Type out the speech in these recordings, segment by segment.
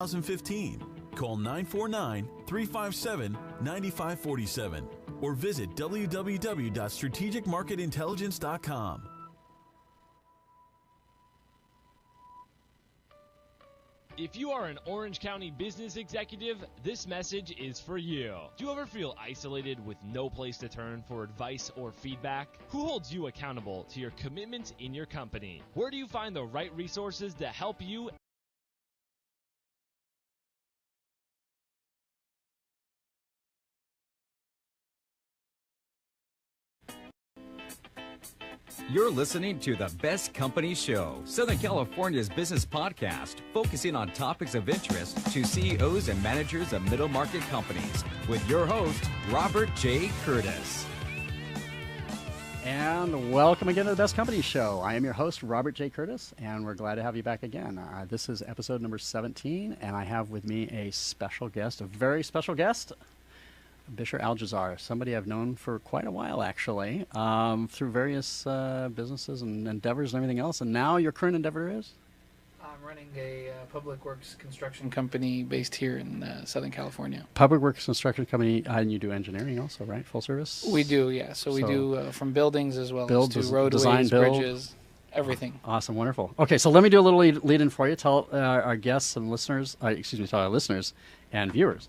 2015. Call 949-357-9547 or visit www.strategicmarketintelligence.com. If you are an Orange County business executive, this message is for you. Do you ever feel isolated with no place to turn for advice or feedback? Who holds you accountable to your commitments in your company? Where do you find the right resources to help you? You're listening to The Best Company Show, Southern California's business podcast, focusing on topics of interest to CEOs and managers of middle market companies, with your host, Robert J. Curtis. And welcome again to The Best Company Show. I am your host, Robert J. Curtis, and we're glad to have you back again. This is episode number 17, and I have with me a special guest, a very special guest, Bisher Al-Jazar, somebody I've known for quite a while, actually, through various businesses and endeavors and everything else. And now your current endeavor is? I'm running a public works construction company based here in Southern California. Public works construction company, and you do engineering also, right? Full service? We do, yeah. So we do from buildings as well as to roadways, design, bridges, everything. Awesome, wonderful. Okay, so let me do a little lead-in for you. Tell our guests and listeners, tell our listeners and viewers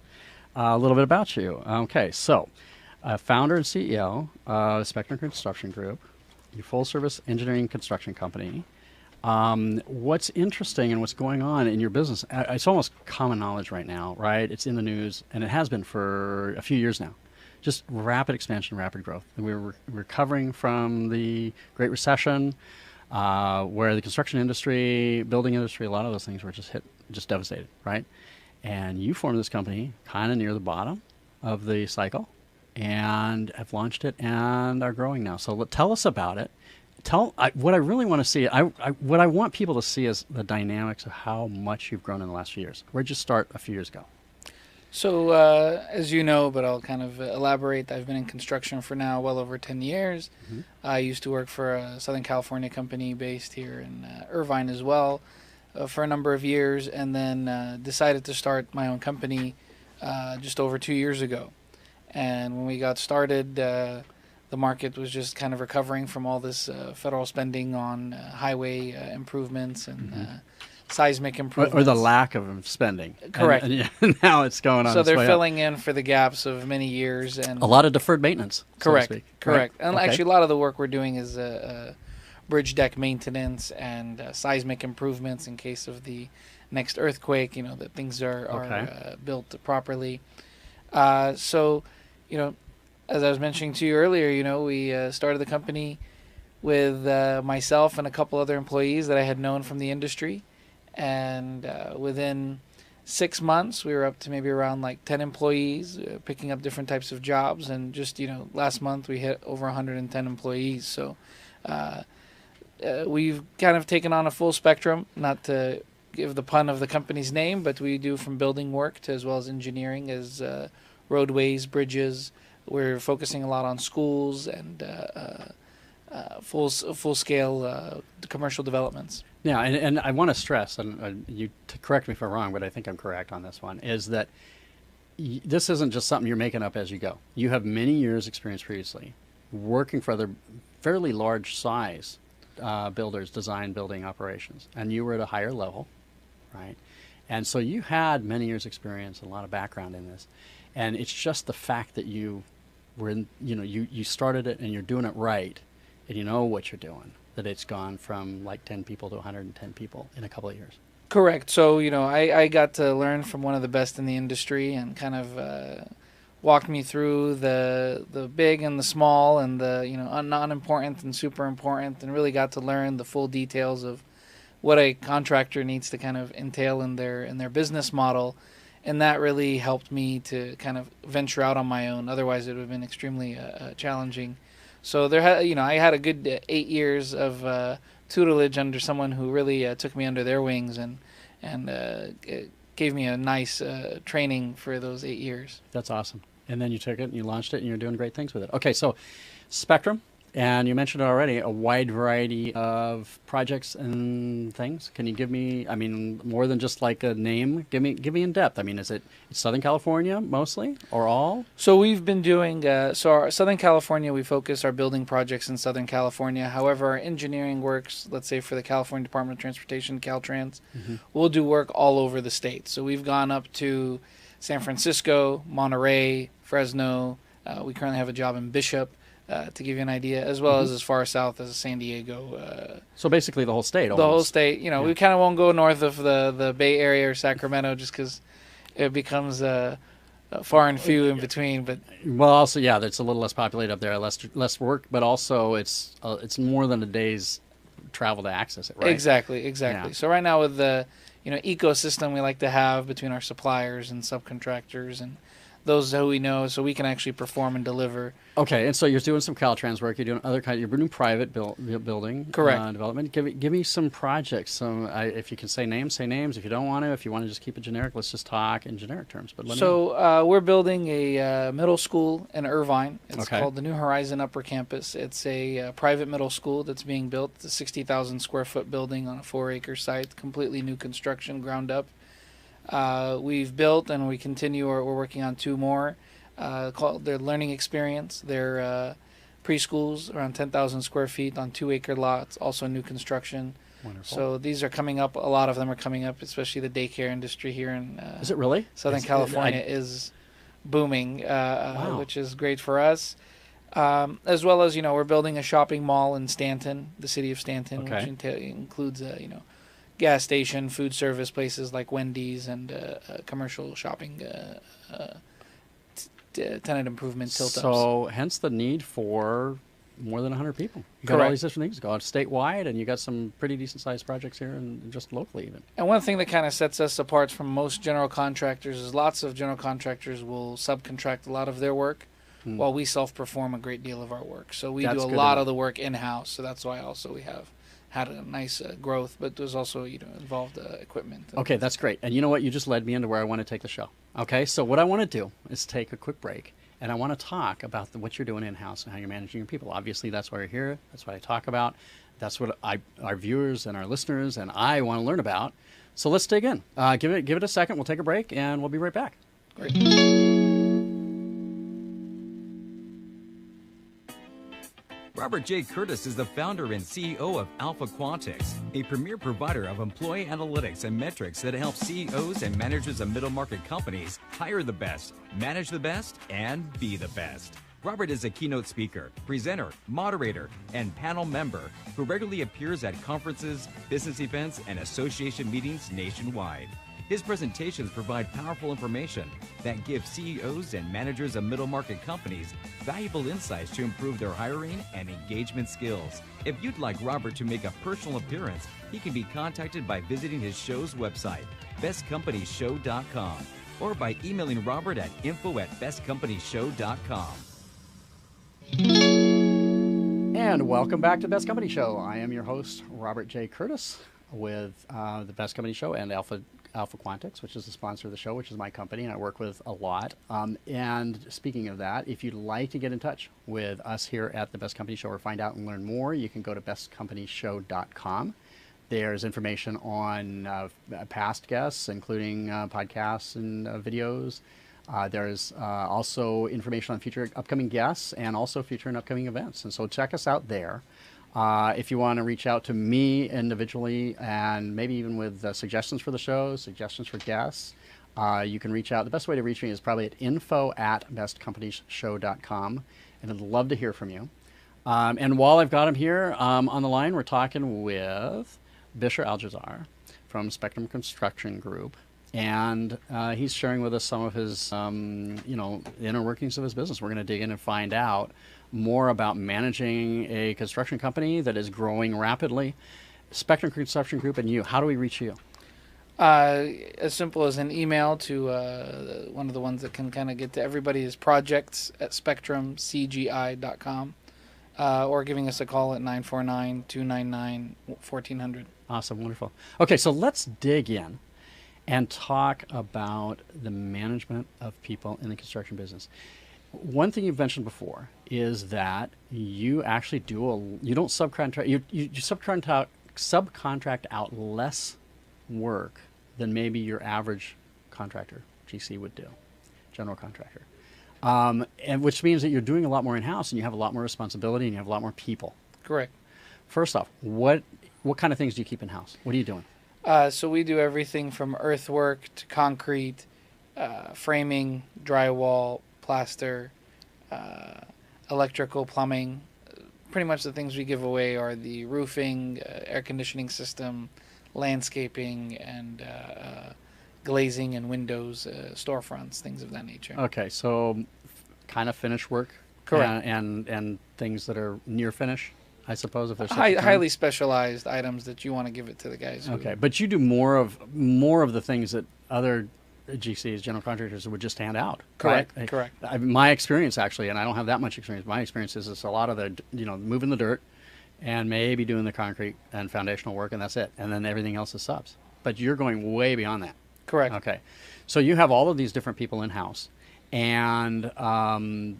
a little bit about you. Okay, so founder and CEO of Spectrum Construction Group, your full-service engineering construction company. What's interesting and what's going on in your business, it's almost common knowledge right now, right? It's in the news, and it has been for a few years now. Just rapid expansion, rapid growth. And we're recovering from the Great Recession, where the construction industry, building industry, a lot of those things were just devastated, right? And you formed this company kind of near the bottom of the cycle and have launched it and are growing now. So tell us about it. What I really want to see, what I want people to see is the dynamics of how much you've grown in the last few years. Where'd you start a few years ago? So as you know, but I'll kind of elaborate, I've been in construction for now well over 10 years. Mm-hmm. I used to work for a Southern California company based here in Irvine as well. For a number of years, and then decided to start my own company just over 2 years ago. And when we got started, the market was just kind of recovering from all this federal spending on highway improvements and seismic improvements. Or the lack of spending. Correct. And now it's going on. So they're filling in for the gaps of many years. And a lot of deferred maintenance, correct, so to speak. Correct. Right? And actually a lot of the work we're doing is bridge deck maintenance and seismic improvements in case of the next earthquake, that things are built properly. So, as I was mentioning to you earlier, we started the company with myself and a couple other employees that I had known from the industry. And within 6 months, we were up to maybe around like 10 employees, picking up different types of jobs. And just, last month we hit over 110 employees. So, we've kind of taken on a full spectrum, not to give the pun of the company's name, but we do from building work to as well as engineering, as roadways, bridges. We're focusing a lot on schools and full-scale commercial developments. Yeah, and I want to stress, and you correct me if I'm wrong, but I think I'm correct on this one, is that this isn't just something you're making up as you go. You have many years' experience previously working for other fairly large size builders, design building operations, and you were at a higher level, right? And so you had many years experience and a lot of background in this, and it's just the fact that you were in, you started it and you're doing it right, and you know what you're doing, that it's gone from like 10 people to 110 people in a couple of years. Correct. So, I got to learn from one of the best in the industry and kind of walked me through the big and the small and the non-important and super important, and really got to learn the full details of what a contractor needs to kind of entail in their business model, and that really helped me to kind of venture out on my own. Otherwise, it would have been extremely challenging. So I had a good 8 years of tutelage under someone who really took me under their wings and gave me a nice training for those 8 years. That's awesome. And then you took it and you launched it and you're doing great things with it. Okay, so Spectrum, And you mentioned already a wide variety of projects and things. Can you give me, I mean, more than just like a name? Give me in depth. I mean, is it Southern California mostly or all? So we've been doing, Southern California, we focus our building projects in Southern California. However, our engineering works, let's say for the California Department of Transportation, Caltrans, we'll do work all over the state. So we've gone up to San Francisco, Monterey, Fresno. We currently have a job in Bishop. To give you an idea, as well as far south as San Diego. So basically the whole state. The whole state. You know, Yeah. we kind of won't go north of the Bay Area or Sacramento just because it becomes far and few in between. But Well, also, yeah, it's a little less populated up there, less work, but also it's more than a day's travel to access it, right? exactly. Yeah. So right now with the ecosystem we like to have between our suppliers and subcontractors and those who we know, so we can actually perform and deliver. Okay, and so you're doing some Caltrans work. You're doing other kind. You're doing private building, Correct. Development. Give me some projects. If you can say names, say names. If you don't want to, if you want to just keep it generic, let's just talk in generic terms. But let me know. So we're building a middle school in Irvine. It's Okay. called the New Horizon Upper Campus. It's a private middle school that's being built. It's a 60,000 square foot building on a 4-acre site, completely new construction, ground up. We've built and we continue. We're working on 2 more. Called their learning experience. They're preschools around 10,000 square feet on 2-acre lots, also new construction. Wonderful. So these are coming up. A lot of them are coming up, especially the daycare industry here in Is it really? Southern California is booming, which is great for us. As well as, we're building a shopping mall in Stanton, the city of Stanton, Okay. which includes, gas station, food service places like Wendy's and commercial shopping tenant improvement tilt-ups. So, hence the need for more than 100 people. You got all Correct. these different things going statewide, and you got some pretty decent sized projects here, and just locally even. And one thing that kind of sets us apart from most general contractors is lots of general contractors will subcontract a lot of their work while we self-perform a great deal of our work. So we That's do a good to lot know. of the work in-house. So that's why also we have had a nice growth, but there's also involved equipment. Okay, that's great. And you know what? You just led me into where I want to take the show. Okay, so what I want to do is take a quick break, and I want to talk about what you're doing in-house and how you're managing your people. Obviously, that's why you're here. That's what I talk about. That's what our viewers and our listeners and I want to learn about. So let's dig in. Give it a second. We'll take a break, and we'll be right back. Great. Robert J. Curtis is the founder and CEO of Alpha Quantix, a premier provider of employee analytics and metrics that helps CEOs and managers of middle market companies hire the best, manage the best, and be the best. Robert is a keynote speaker, presenter, moderator, and panel member who regularly appears at conferences, business events, and association meetings nationwide. His presentations provide powerful information that give CEOs and managers of middle market companies valuable insights to improve their hiring and engagement skills. If you'd like Robert to make a personal appearance, he can be contacted by visiting his show's website, bestcompanyshow.com, or by emailing Robert at info@bestcompanyshow.com. And welcome back to Best Company Show. I am your host, Robert J. Curtis, with the Best Company Show and Alpha Quantix, which is the sponsor of the show, which is my company, and I work with a lot. And speaking of that, if you'd like to get in touch with us here at the Best Company Show or find out and learn more, you can go to bestcompanyshow.com. There's information on past guests, including podcasts and videos. There's also information on future upcoming guests and also future and upcoming events. And so check us out there. If you want to reach out to me individually and maybe even with suggestions for the show, suggestions for guests, you can reach out. The best way to reach me is probably at info@bestcompanyshow.com, and I'd love to hear from you. And while I've got him here on the line, we're talking with Bisher Algazar from Spectrum Construction Group. And he's sharing with us some of his, inner workings of his business. We're going to dig in and find out more about managing a construction company that is growing rapidly. Spectrum Construction Group and you, how do we reach you? As simple as an email to one of the ones that can kind of get to everybody is projects@spectrumcgi.com, or giving us a call at 949-299-1400. Awesome, wonderful. Okay, so let's dig in and talk about the management of people in the construction business. one thing you've mentioned before is that you actually you don't subcontract, you subcontract out less work than maybe your average contractor, GC, would do, general contractor. And which means that you're doing a lot more in-house and you have a lot more responsibility and you have a lot more people. Correct. First off, what kind of things do you keep in-house? What are you doing? So we do everything from earthwork to concrete, framing, drywall, plaster, electrical, plumbing. Pretty much the things we give away are the roofing, air conditioning system, landscaping, and glazing and windows, storefronts, things of that nature. Okay, so kind of finish work. Correct. And things that are near finish, I suppose, if there's Highly specialized items that you want to give it to the guys. Okay, but you do more of the things that other GCs, general contractors, would just hand out. Correct. Right? Correct. My experience, actually, and I don't have that much experience. My experience is it's a lot of the moving the dirt, and maybe doing the concrete and foundational work, and that's it. And then everything else is subs. But you're going way beyond that. Correct. Okay, so you have all of these different people in house, and on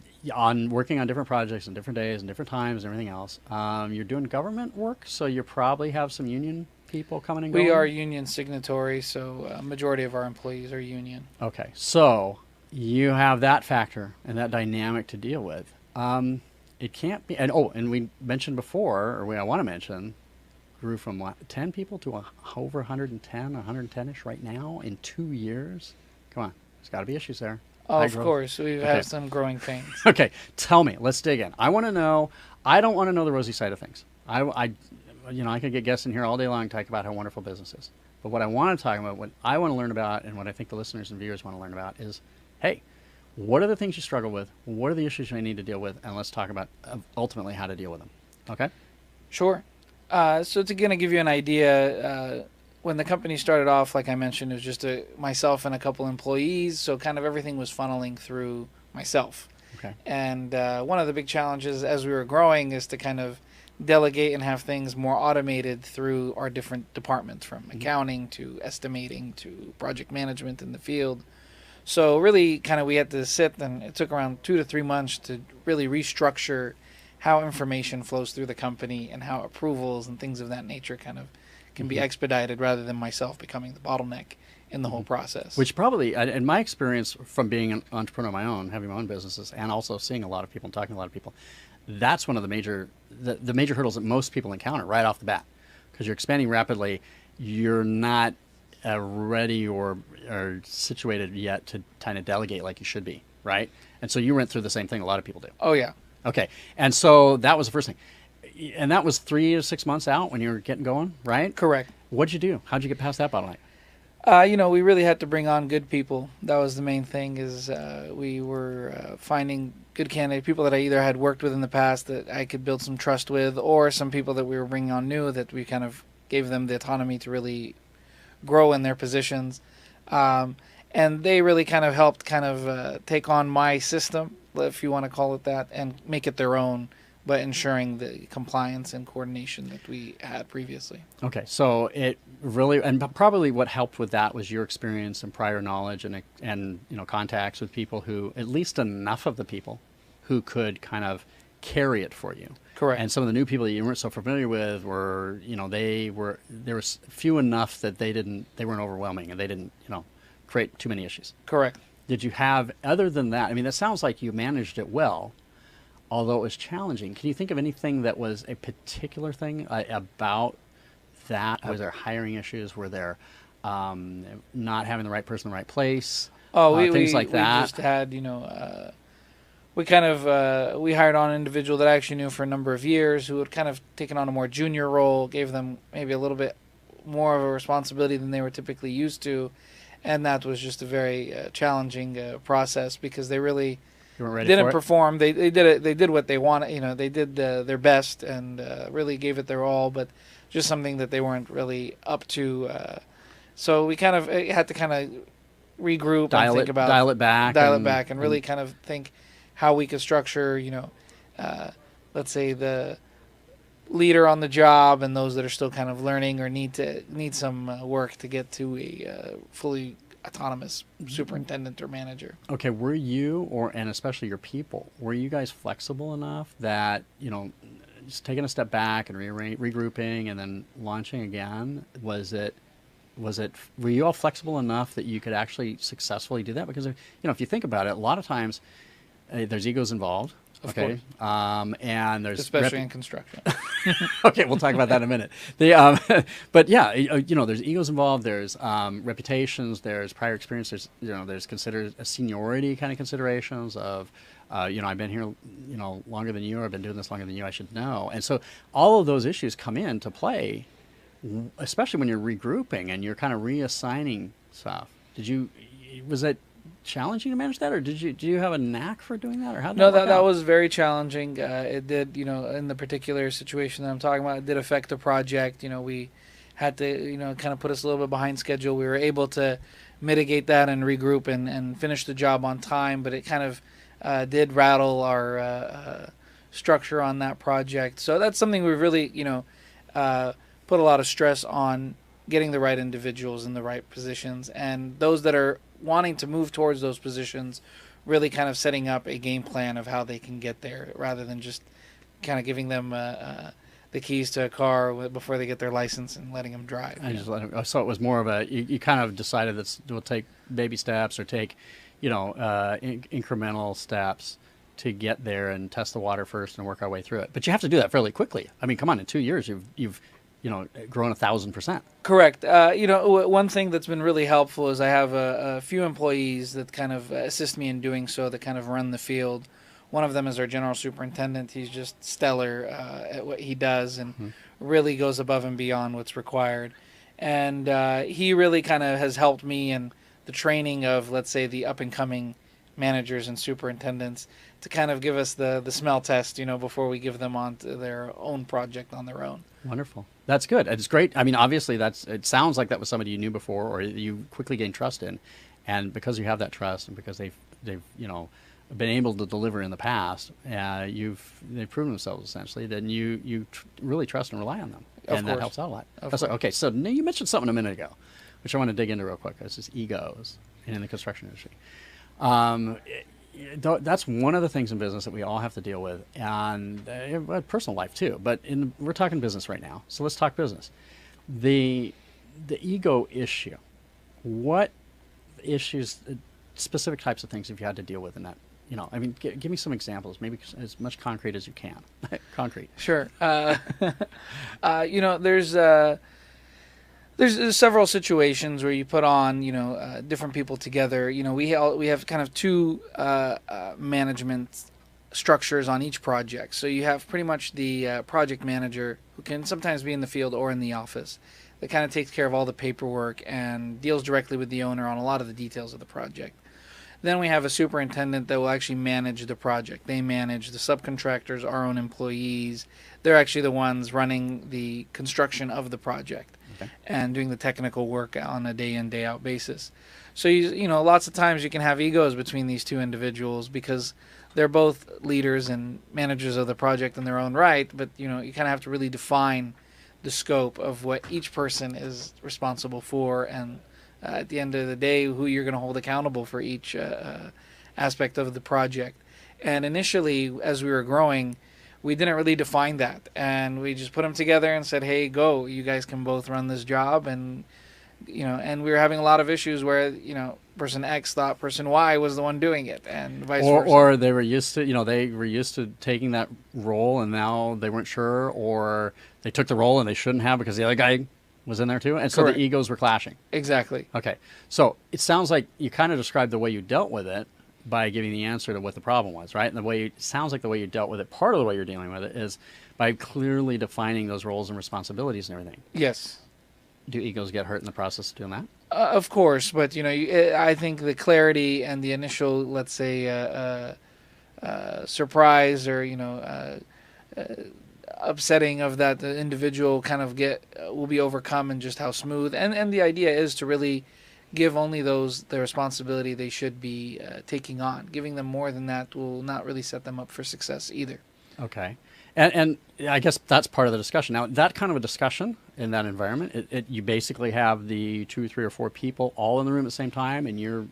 working on different projects and different days and different times and everything else. You're doing government work, so you probably have some union people coming and going. We are union signatory, so a majority of our employees are union. Okay, so you have that factor and that dynamic to deal with. It can't be, and we mentioned before, or I want to mention, grew from what, 10 people to over 110, 110-ish right now in 2 years. Come on, there's got to be issues there. Oh, of course. We've had some growing pains. Okay, tell me. Let's dig in. I want to know. I don't want to know the rosy side of things. I could get guests in here all day long talk about how wonderful business is. But what I want to talk about, what I want to learn about, and what I think the listeners and viewers want to learn about is, hey, what are the things you struggle with? What are the issues you need to deal with? And let's talk about ultimately how to deal with them. Okay? Sure. So to kind of give you an idea, when the company started off, like I mentioned, it was just myself and a couple employees, so kind of everything was funneling through myself. Okay. And one of the big challenges as we were growing is to kind of delegate and have things more automated through our different departments, from accounting to estimating to project management in the field. So really kind of we had to sit, and it took around 2 to 3 months to really restructure how information flows through the company and how approvals and things of that nature kind of can be expedited, rather than myself becoming the bottleneck in the whole process. Which probably, in my experience from being an entrepreneur of my own, having my own businesses, and also seeing a lot of people and talking to a lot of people, that's one of the major hurdles that most people encounter right off the bat. Because you're expanding rapidly, you're not ready or situated yet to kind of delegate like you should be, right? And so you went through the same thing a lot of people do. Oh, yeah. Okay, and so that was the first thing. And that was 3 to 6 months out when you were getting going, right? Correct. What'd you do? How'd you get past that bottleneck? We really had to bring on good people. That was the main thing, is we were finding good candidate people that I either had worked with in the past that I could build some trust with, or some people that we were bringing on new that we kind of gave them the autonomy to really grow in their positions. And they really kind of helped take on my system, if you want to call it that, and make it their own, but ensuring the compliance and coordination that we had previously. Okay, so it really, and probably what helped with that was your experience and prior knowledge and contacts with people who, at least enough of the people who could kind of carry it for you. Correct. And some of the new people that you weren't so familiar with were, there was few enough that they weren't overwhelming, and they didn't, create too many issues. Correct. Did you have, other than that, I mean, that sounds like you managed it well, although it was challenging. Can you think of anything that was a particular thing about that? Was there hiring issues? Were there not having the right person in the right place? Things like that? We just had, we hired on an individual that I actually knew for a number of years, who had kind of taken on a more junior role, gave them maybe a little bit more of a responsibility than they were typically used to. And that was just a very challenging process, because they really didn't perform. They did it. They did what they wanted. They did their best and really gave it their all, but just something that they weren't really up to. So we kind of had to kind of regroup and think about dial it back, and really kind of think how we could structure. Let's say the leader on the job and those that are still kind of learning or need some work to get to a fully autonomous superintendent or manager. Okay, were you, and especially your people, were you guys flexible enough that, just taking a step back and regrouping and then launching again, were you all flexible enough that you could actually successfully do that? Because, if you think about it, a lot of times there's egos involved. Of Okay. And there's especially in construction. Okay, we'll talk about that in a minute. But yeah, there's egos involved. There's reputations. There's prior experience. There's considered a seniority kind of considerations of, I've been here, longer than you. Or I've been doing this longer than you. I should know. And so all of those issues come into play, especially when you're regrouping and you're kind of reassigning stuff. Was it challenging to manage that, or did you have a knack for doing that, or how did No, that work that out? was very challenging. It did, in the particular situation that I'm talking about, it did affect the project. We had to, kind of put us a little bit behind schedule. We were able to mitigate that and regroup and finish the job on time, but it kind of did rattle our structure on that project. So that's something we really, put a lot of stress on getting the right individuals in the right positions, and those that are wanting to move towards those positions, really kind of setting up a game plan of how they can get there, rather than just kind of giving them the keys to a car before they get their license and letting them drive. So it was more of you kind of decided that we'll take baby steps or take, incremental steps to get there and test the water first and work our way through it. But you have to do that fairly quickly. I mean, come on, in 2 years you've grown 1,000%. Correct. One thing that's been really helpful is I have a few employees that kind of assist me in doing so, that kind of run the field. One of them is our general superintendent. He's just stellar at what he does and really goes above and beyond what's required. And he really kind of has helped me in the training of, let's say, the up-and-coming managers and superintendents, to kind of give us the smell test, before we give them on to their own project on their own. Wonderful. That's good. It's great. I mean, obviously, it sounds like that was somebody you knew before, or you quickly gained trust in, and because you have that trust, and because they've been able to deliver in the past, they've proven themselves essentially. Then you really trust and rely on them, and that helps out a lot. Okay, so now you mentioned something a minute ago, which I want to dig into real quick. This is egos in the construction industry. That's one of the things in business that we all have to deal with, and personal life too. But we're talking business right now, so let's talk business. The ego issue. What issues, specific types of things have you had to deal with in that? I mean, give me some examples, maybe as much concrete as you can. Concrete. Sure. There's several situations where you put on, different people together. We have kind of two management structures on each project. So you have pretty much the project manager, who can sometimes be in the field or in the office, that kind of takes care of all the paperwork and deals directly with the owner on a lot of the details of the project. Then we have a superintendent that will actually manage the project. They manage the subcontractors, our own employees. They're actually the ones running the construction of the project. Okay. And doing the technical work on a day in, day out basis. So lots of times you can have egos between these two individuals, because they're both leaders and managers of the project in their own right, but you kind of have to really define the scope of what each person is responsible for, and at the end of the day, who you're going to hold accountable for each aspect of the project. And initially, as we were growing, we didn't really define that, and we just put them together and said, "Hey, go! You guys can both run this job." And and we were having a lot of issues where person X thought person Y was the one doing it, and vice versa. Or they were used to taking that role, and now they weren't sure, or they took the role and they shouldn't have because the other guy was in there too, and so Correct. the egos were clashing. Exactly. Okay, so it sounds like you kind of described the way you dealt with it by giving the answer to what the problem was, right? And it sounds like the way you dealt with it, part of the way you're dealing with it, is by clearly defining those roles and responsibilities and everything. Yes. Do egos get hurt in the process of doing that? Of course, but I think the clarity and the initial, let's say, surprise or upsetting of that the individual kind of will be overcome, and just how smooth. And the idea is to really give only those the responsibility they should be taking on. Giving them more than that will not really set them up for success either. Okay. And I guess that's part of the discussion. Now, that kind of a discussion in that environment, you basically have the 2, 3, or 4 people all in the room at the same time, and you're,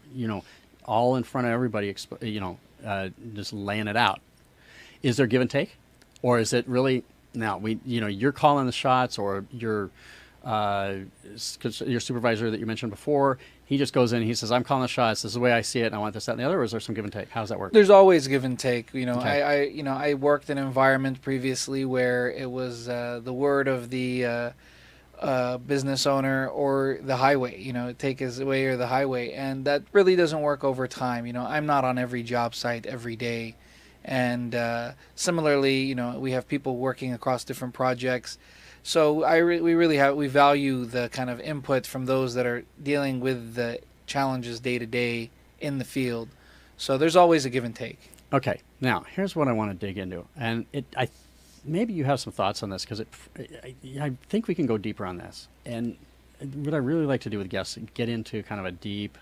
all in front of everybody, just laying it out. Is there give and take? Or is it really, now, you're calling the shots, or your supervisor that you mentioned before, he just goes in and he says, I'm calling the shots, this is the way I see it, and I want this, that, and the other, or is there some give and take? How does that work? There's always give and take. Okay. I worked in an environment previously where it was the word of the business owner or the highway, take his way or the highway, and that really doesn't work over time. I'm not on every job site every day, and similarly, we have people working across different projects. So we value the kind of input from those that are dealing with the challenges day to day in the field. So there's always a give and take. Okay, now here's what I want to dig into, and maybe you have some thoughts on this, because I think we can go deeper on this. And what I really like to do with guests is get into kind of a deep,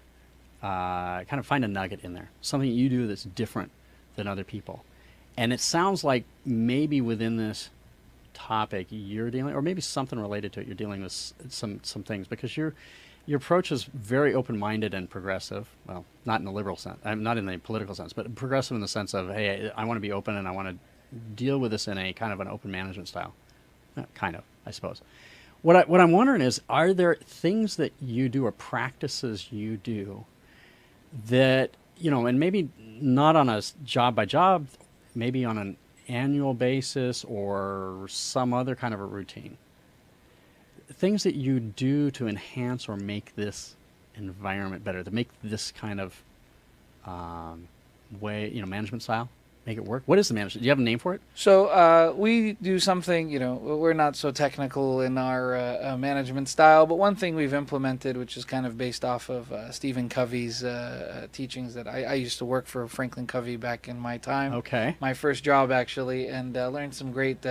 kind of find a nugget in there, something you do that's different than other people. And it sounds like maybe within this topic you're dealing, or maybe something related to it, you're dealing with some things, because your approach is very open-minded and progressive. Well, not in the liberal sense, not in the political sense, but progressive in the sense of, hey, I want to be open and I want to deal with this in a kind of an open management style. Kind of, I suppose. What I'm wondering is, are there things that you do or practices you do that, and maybe not on a job by job, maybe on an annual basis or some other kind of a routine, things that you do to enhance or make this environment better, to make this kind of way, management style, make it work? What is the management? Do you have a name for it? So we do something, we're not so technical in our management style, but one thing we've implemented, which is kind of based off of Stephen Covey's teachings, that I used to work for Franklin Covey back in my time. Okay. My first job, actually, and learned some great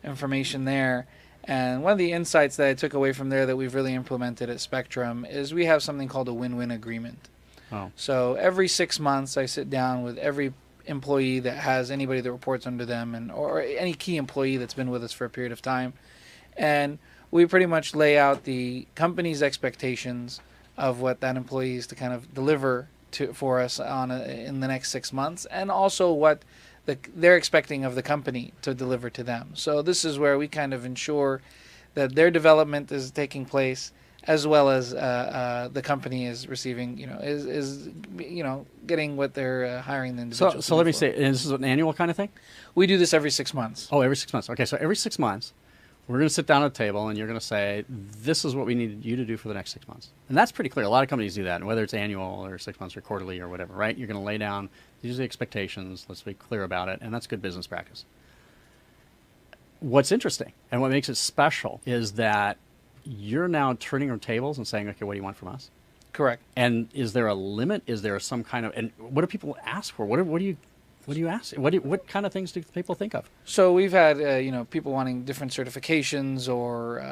information there. And one of the insights that I took away from there that we've really implemented at Spectrum is we have something called a win-win agreement. Oh. So every 6 months, I sit down with every employee that has anybody that reports under them, or any key employee that's been with us for a period of time, and we pretty much lay out the company's expectations of what that employee is to kind of deliver for us in the next 6 months, and also what they're expecting of the company to deliver to them. So this is where we kind of ensure that their development is taking place, as well as the company is receiving, is getting what they're hiring the individual. So let me say, and this is an annual kind of thing? We do this every 6 months. Oh, every 6 months. Okay, so every 6 months, we're going to sit down at a table, and you're going to say, this is what we need you to do for the next 6 months. And that's pretty clear. A lot of companies do that, and whether it's annual or 6 months or quarterly or whatever, right? You're going to lay down, these are the expectations, let's be clear about it, and that's good business practice. What's interesting, and what makes it special, is that you're now turning your tables and saying, okay, what do you want from us? Correct. And is there a limit? Is there some kind of, and what do people ask for? What do you ask? What kind of things do people think of? So we've had people wanting different certifications, or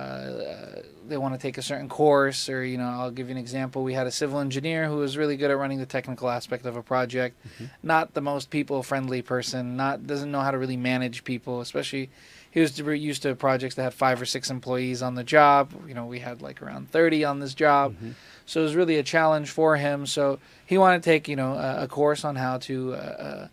they want to take a certain course, or I'll give you an example. We had a civil engineer who was really good at running the technical aspect of a project, not the most people-friendly person, doesn't know how to really manage people, especially. He was used to projects that had 5 or 6 employees on the job. We had like around 30 on this job. So it was really a challenge for him. So he wanted to take, a course on how to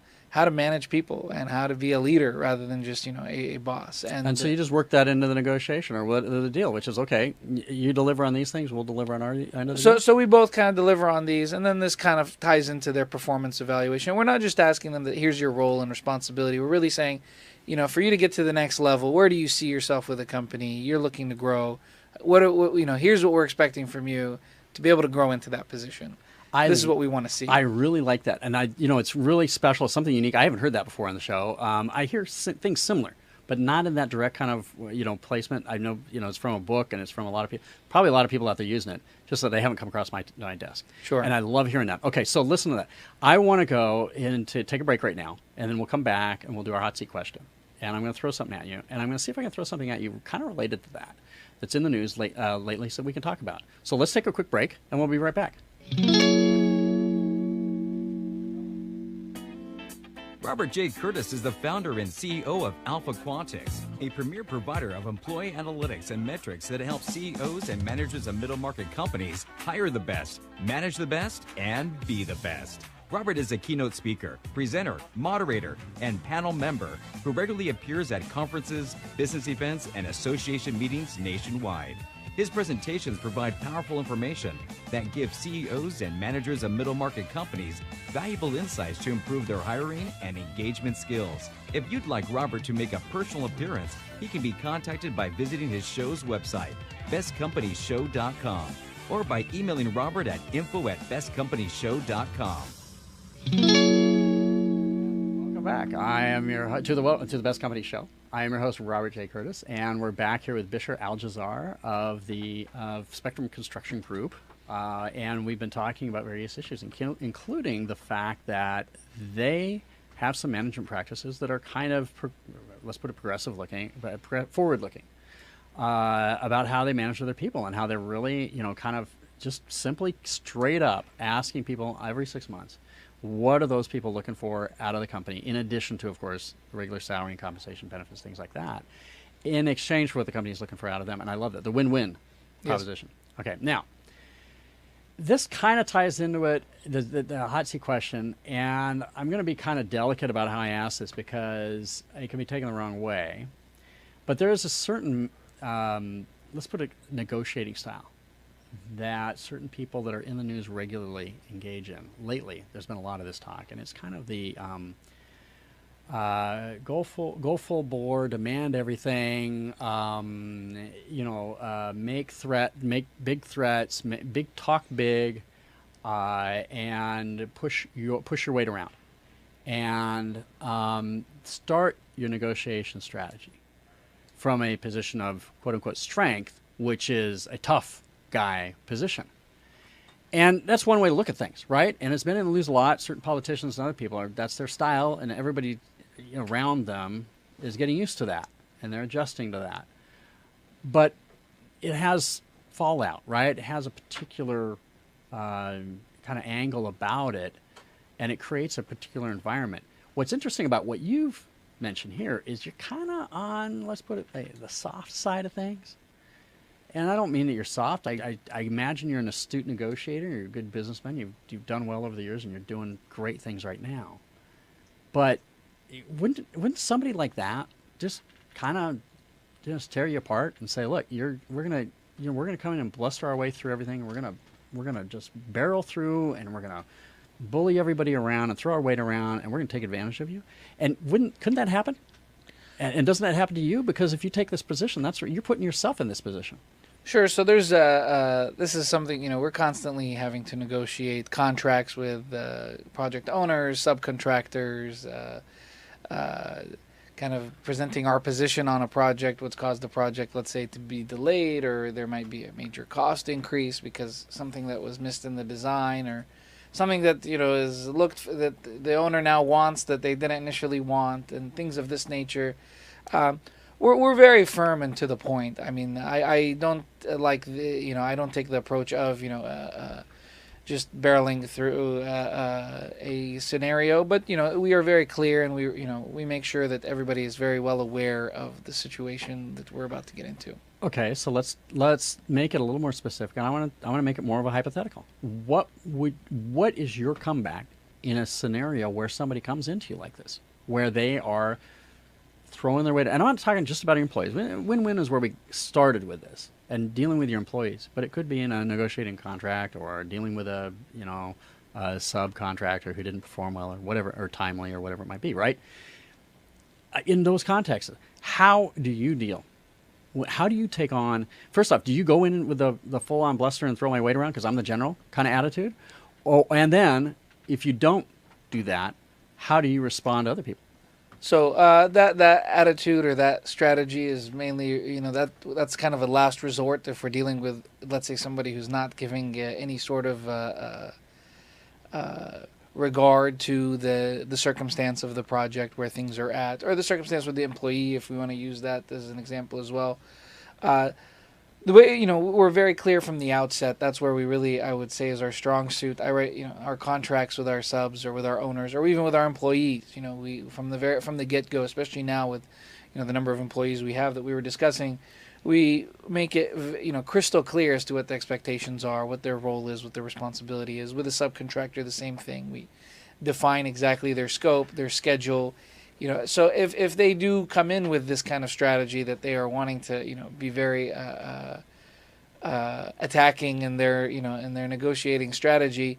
manage people and how to be a leader rather than just, a boss. And so you just work that into the negotiation, or what the deal, which is, okay, you deliver on these things, we'll deliver on our end of the deal. So we both kind of deliver on these, and then this kind of ties into their performance evaluation. We're not just asking them that here's your role and responsibility. We're really saying, for you to get to the next level, where do you see yourself with a company? You're looking to grow. Here's what we're expecting from you to be able to grow into that position. This is what we want to see. I really like that, and it's really special. It's something unique. I haven't heard that before on the show. I hear things similar, but not in that direct kind of placement. I know it's from a book, and it's from a lot of people. Probably a lot of people out there using it, just that they haven't come across my desk. Sure. And I love hearing that. Okay, so listen to that. I want to go into take a break right now, and then we'll come back and we'll do our hot seat question. And I'm going to throw something at you, and I'm going to see if I can throw something at you kind of related to that, that's in the news lately, so we can talk about. So let's take a quick break, and we'll be right back. Robert J. Curtis is the founder and CEO of Alpha Quantix, a premier provider of employee analytics and metrics that helps CEOs and managers of middle market companies hire the best, manage the best, and be the best. Robert is a keynote speaker, presenter, moderator, and panel member who regularly appears at conferences, business events, and association meetings nationwide. His presentations provide powerful information that gives CEOs and managers of middle market companies valuable insights to improve their hiring and engagement skills. If you'd like Robert to make a personal appearance, he can be contacted by visiting his show's website, bestcompanyshow.com, or by emailing Robert at info@bestcompanyshow.com. Welcome back. I am your to the Best Company Show. I am your host, Robert J. Curtis, and we're back here with Bisher Al-Jazar of the Spectrum Construction Group, and we've been talking about various issues, including the fact that they have some management practices that are kind of, let's put it progressive-looking, forward-looking, about how they manage their people and how they're really, kind of just simply straight up asking people every 6 months, what are those people looking for out of the company, in addition to, of course, regular salary and compensation, benefits, things like that, in exchange for what the company is looking for out of them. And I love that, the win-win proposition. Okay, now, this kind of ties into it, the hot seat question, and I'm going to be kind of delicate about how I ask this because it can be taken the wrong way. But there is a certain, let's put it, negotiating style that certain people that are in the news regularly engage in. Lately, there's been a lot of this talk, and it's kind of the go full bore, demand everything, make big threats, talk big, and push your weight around, and start your negotiation strategy from a position of quote unquote strength, which is a tough guy position. And that's one way to look at things, right? And it's been in the news a lot. Certain politicians and other people, that's their style, and everybody around them is getting used to that, and they're adjusting to that. But it has fallout, right? It has a particular kind of angle about it, and it creates a particular environment. What's interesting about what you've mentioned here is you're kind of on, let's put it, the soft side of things. And I don't mean that you're soft. I imagine you're an astute negotiator. You're a good businessman. You've done well over the years, and you're doing great things right now. But wouldn't somebody like that just kind of just tear you apart and say, "Look, we're gonna come in and bluster our way through everything. And we're gonna just barrel through, and we're gonna bully everybody around and throw our weight around, and we're gonna take advantage of you." And couldn't that happen? And doesn't that happen to you? Because if you take this position, that's you're putting yourself in this position. Sure. So there's this is something, we're constantly having to negotiate contracts with project owners, subcontractors, kind of presenting our position on a project, what's caused the project, let's say, to be delayed, or there might be a major cost increase because something that was missed in the design, or something that is that the owner now wants that they didn't initially want, and things of this nature. We're very firm and to the point. I mean, I don't I don't take the approach of just barreling through a scenario, but we are very clear, and we make sure that everybody is very well aware of the situation that we're about to get into. Okay, so let's make it a little more specific, and I want to make it more of a hypothetical. What is your comeback in a scenario where somebody comes into you like this, where they are throwing their weight? And I'm not talking just about your employees. Win-win is where we started with this, and dealing with your employees. But it could be in a negotiating contract, or dealing with a subcontractor who didn't perform well, or whatever, or timely, or whatever it might be. Right? In those contexts, how do you deal? How do you take on? First off, do you go in with the full-on bluster and throw my weight around because I'm the general kind of attitude? And then if you don't do that, how do you respond to other people? So that attitude or that strategy is mainly, that's kind of a last resort if we're dealing with, let's say, somebody who's not giving any sort of regard to the circumstance of the project, where things are at, or the circumstance with the employee, if we want to use that as an example as well. the way, we're very clear from the outset. That's where we really, I would say, is our strong suit. I write, our contracts with our subs or with our owners or even with our employees. We from the get go, especially now with, the number of employees we have that we were discussing, we make it, crystal clear as to what the expectations are, what their role is, what their responsibility is. With a subcontractor, the same thing. We define exactly their scope, their schedule. So if they do come in with this kind of strategy that they are wanting to, be very attacking in their, in their negotiating strategy,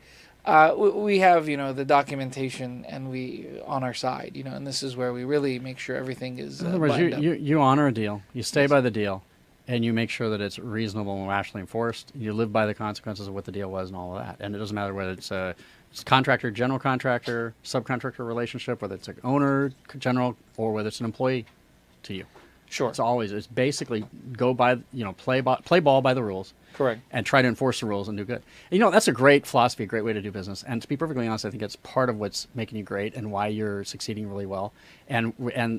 we have, the documentation and we on our side, and this is where we really make sure everything is. In other words, you honor a deal, you stay by the deal, and you make sure that it's reasonable and rationally enforced. You live by the consequences of what the deal was and all of that. And it doesn't matter whether it's a contractor, general contractor, subcontractor relationship, whether it's an owner, general, or whether it's an employee to you. Sure. It's basically go by, play ball by the rules. Correct. And try to enforce the rules and do good. That's a great philosophy, a great way to do business. And to be perfectly honest, I think it's part of what's making you great and why you're succeeding really well. And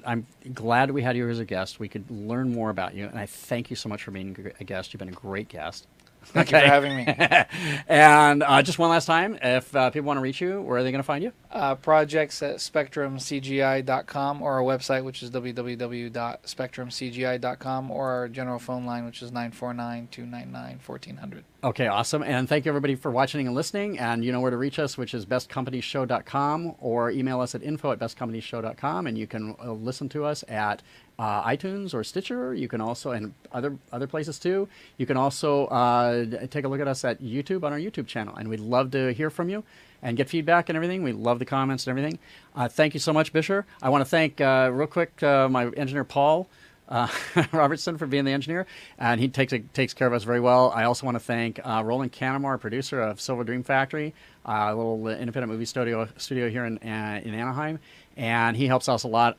I'm glad we had you as a guest. We could learn more about you. And I thank you so much for being a guest. You've been a great guest. Thank you for having me. And just one last time, if people want to reach you, where are they going to find you? Projects at SpectrumCGI.com or our website, which is www.SpectrumCGI.com, or our general phone line, which is 949-299-1400. Okay, awesome. And thank you, everybody, for watching and listening. And you know where to reach us, which is bestcompanieshow.com, or email us at info@bestcompanieshow.com. And you can listen to us at iTunes or Stitcher. You can also, and other places too. You can also take a look at us at YouTube on our YouTube channel. And we'd love to hear from you and get feedback and everything. We love the comments and everything. Thank you so much, Bisher. I want to thank, real quick, my engineer, Paul Robertson, for being the engineer, and he takes care of us very well. I also want to thank Roland Canamore, producer of Silver Dream Factory, a little independent movie studio here in Anaheim, and he helps us a lot.